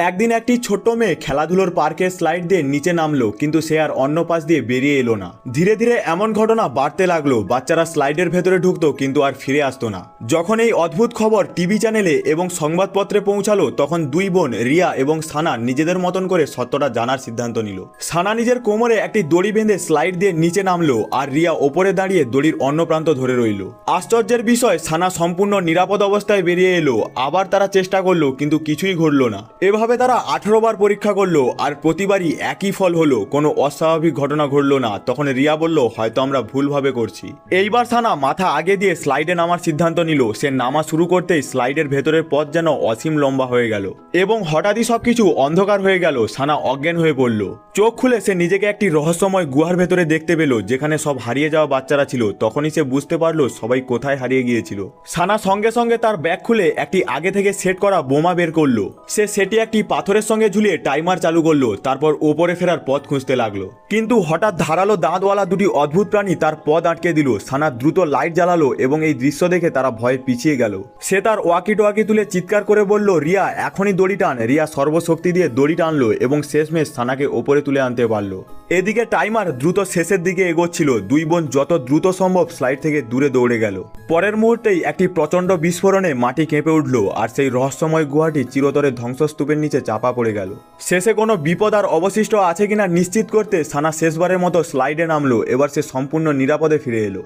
একদিন একটি ছোট্ট মেয়ে খেলাধুলোর পার্কে স্লাইড দিয়ে নিচে নামলো, কিন্তু সে আর অন্য পাশ দিয়ে বেরিয়ে এলো না। ধীরে ধীরে এমন ঘটনা বাড়তে লাগলো, বাচ্চারা স্লাইডের ভেতরে ঢুকতো কিন্তু আর ফিরে আসতো না। যখন এই অদ্ভুত খবর টিভি চ্যানেলে এবং সংবাদপত্রে পৌঁছালো, তখন দুই বোন রিয়া এবং সানা নিজেদের মতন করে সত্যটা জানার সিদ্ধান্ত নিল। সানা নিজের কোমরে একটি দড়ি বেঁধে স্লাইড দিয়ে নিচে নামলো, আর রিয়া ওপরে দাঁড়িয়ে দড়ির অন্য প্রান্ত ধরে রইল। আশ্চর্যের বিষয়, সানা সম্পূর্ণ নিরাপদ অবস্থায় বেরিয়ে এলো। আবার তারা চেষ্টা করলো, কিন্তু কিছুই ঘটল না। এভাবে তারা 18 বার পরীক্ষা করলো, আর প্রতিবারই একই ফল হলো, কোনো অস্বাভাবিক ঘটনা ঘটলো না। তখন রিয়া বলল, হয়তো আমরা ভুলভাবে করছি। এইবার সানা মাথা আগে দিয়ে স্লাইডে নামার সিদ্ধান্ত নিল। সে নামা শুরু করতেই স্লাইডের ভেতরের পথ যেন অসীম লম্বা হয়ে গেল, এবং হঠাৎই সবকিছু অন্ধকার হয়ে গেল। সানা অজ্ঞান হয়ে পড়ল। চোখ খুলে সে নিজেকে একটি রহস্যময় গুহার ভেতরে দেখতে পেল, যেখানে সব হারিয়ে যাওয়া বাচ্চারা ছিল। তখনই সে বুঝতে পারলো সবাই কোথায় হারিয়ে গিয়েছিল। সানা সঙ্গে সঙ্গে তার ব্যাগ খুলে একটি আগে থেকে সেট করা বোমা বের করলো। সে সেটি একটি পাথরের সঙ্গে ঝুলিয়ে টাইমার চালু করলো। তারপর ওপরে ফেরার পথ খুঁজতে লাগলো, কিন্তু হঠাৎ ধারালো দাঁতওয়ালা দুটি অদ্ভুত প্রাণী তার পথ আটকে দিল। সানা দ্রুত লাইট জ্বালালো, এবং এই দৃশ্য দেখে তারা ভয়ে পিছিয়ে গেল। সে তার ওয়াকি টোয়াকি তুলে চিৎকার করে বলল, রিয়া এখনই দড়ি টান। রিয়া সর্বশক্তি দিয়ে দড়ি টানলো, এবং শেষমেশ সানাকে ওপরে তুলে আনতে পারলো। এদিকে টাইমার দ্রুত শেষের দিকে এগোচ্ছিল। দুই বোন যত দ্রুত সম্ভব স্লাইড থেকে দূরে দৌড়ে গেল। পরের মুহূর্তেই একটি প্রচণ্ড বিস্ফোরণে মাটি কেঁপে উঠল, আর সেই রহস্যময় গুহাটি চিরতরে ধ্বংসস্তূপের নিচে চাপা পড়ে গেল। শেষে কোনো বিপদ আর অবশিষ্ট আছে কিনা নিশ্চিত করতে সানা শেষবারের মতো স্লাইডে নামলো। এবার সে সম্পূর্ণ নিরাপদে ফিরে এলো।